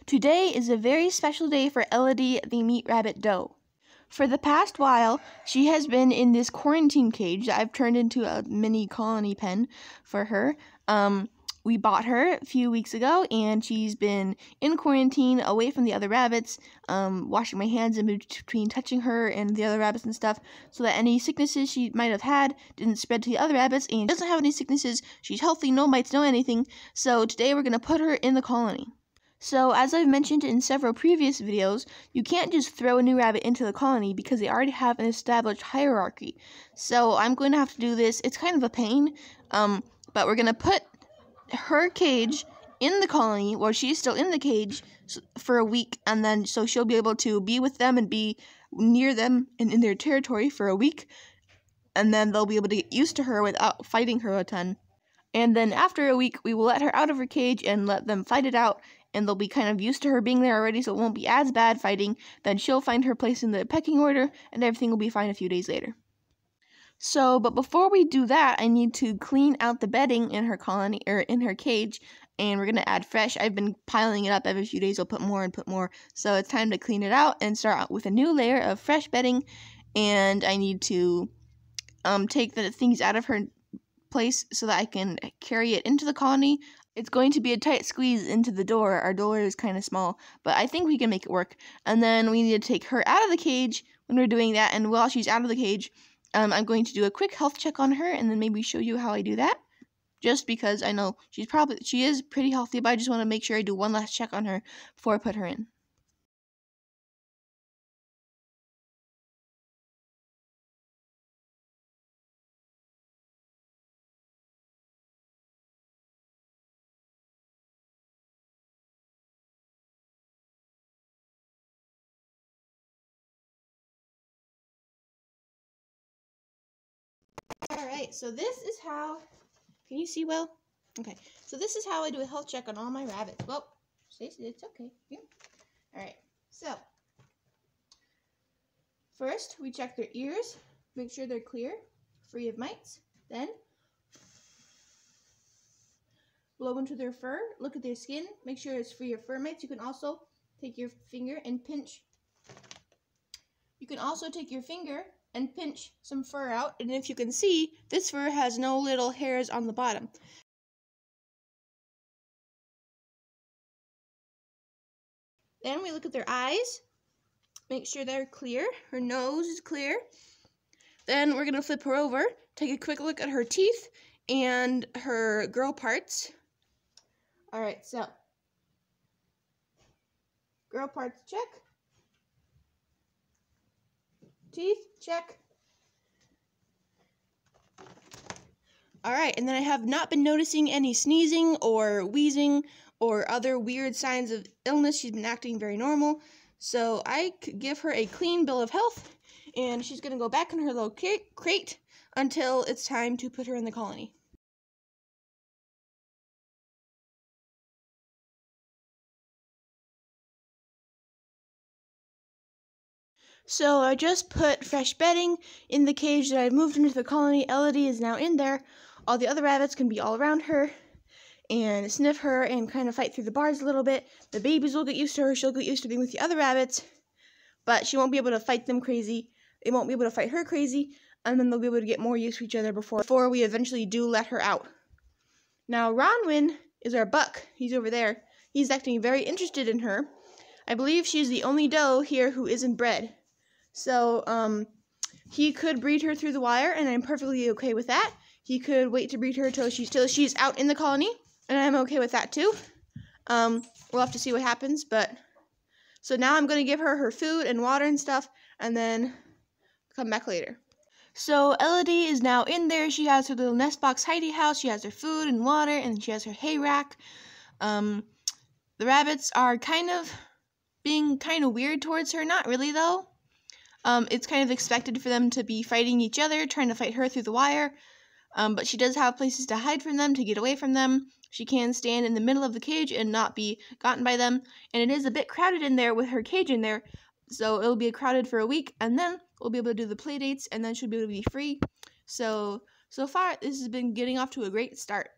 Today is a very special day for Elody, the meat rabbit doe. For the past while, she has been in this quarantine cage that I've turned into a mini colony pen for her. We bought her a few weeks ago, and she's been in quarantine away from the other rabbits, washing my hands in between touching her and the other rabbits and stuff, so that any sicknesses she might have had didn't spread to the other rabbits, and she doesn't have any sicknesses. She's healthy, no bites, no anything. So today we're going to put her in the colony. So, as I've mentioned in several previous videos, you can't just throw a new rabbit into the colony because they already have an established hierarchy. So, I'm going to have to do this. It's kind of a pain, but we're going to put her cage in the colony while she's still in the cage for a week, and then so she'll be able to be with them and be near them and in their territory for a week, and then they'll be able to get used to her without fighting her a ton. And then after a week, we will let her out of her cage and let them fight it out, and they'll be kind of used to her being there already, so it won't be as bad fighting. Then she'll find her place in the pecking order, and everything will be fine a few days later. So, but before we do that, I need to clean out the bedding in her colony, or in her cage, and we're going to add fresh. I've been piling it up every few days. I'll put more and put more. So it's time to clean it out and start out with a new layer of fresh bedding, and I need to take the things out of her place so that I can carry it into the colony. It's going to be a tight squeeze into the door. Our door is kind of small, but I think we can make it work. And then we need to take her out of the cage when we're doing that, and while she's out of the cage, I'm going to do a quick health check on her, and then maybe show you how I do that. Just because I know she is pretty healthy, but I just want to make sure I do one last check on her before I put her in. Alright, so this is how, can you see well? Okay, so this is how I do a health check on all my rabbits. Well, Stacey, it's okay. Yeah. Alright, so, first we check their ears, make sure they're clear, free of mites. Then, blow into their fur, look at their skin, make sure it's free of fur mites. You can also take your finger and pinch. You can also take your finger and pinch some fur out, and if you can see, this fur has no little hairs on the bottom. Then we look at their eyes, make sure they're clear, her nose is clear. Then we're going to flip her over, take a quick look at her teeth and her girl parts. Alright, so, girl parts check. Teeth, check. Alright, and then I have not been noticing any sneezing or wheezing or other weird signs of illness. She's been acting very normal. So I could give her a clean bill of health, and she's going to go back in her little crate until it's time to put her in the colony. So I just put fresh bedding in the cage that I moved into the colony. Elody is now in there. All the other rabbits can be all around her and sniff her and kind of fight through the bars a little bit. The babies will get used to her. She'll get used to being with the other rabbits, but she won't be able to fight them crazy. They won't be able to fight her crazy, and then they'll be able to get more used to each other before we eventually do let her out. Now, Ronwin is our buck. He's over there. He's acting very interested in her. I believe she's the only doe here who isn't bred. So, he could breed her through the wire, and I'm perfectly okay with that. He could wait to breed her till she's out in the colony, and I'm okay with that too. We'll have to see what happens, but so now I'm going to give her her food and water and stuff, and then come back later. So Elody is now in there. She has her little nest box hidey house. She has her food and water, and she has her hay rack. The rabbits are being kind of weird towards her. Not really, though. It's kind of expected for them to be fighting each other, trying to fight her through the wire. But she does have places to hide from them, to get away from them. She can stand in the middle of the cage and not be gotten by them. And it is a bit crowded in there with her cage in there. So it'll be crowded for a week, and then we'll be able to do the play dates, and then she'll be able to be free. So far, this has been getting off to a great start.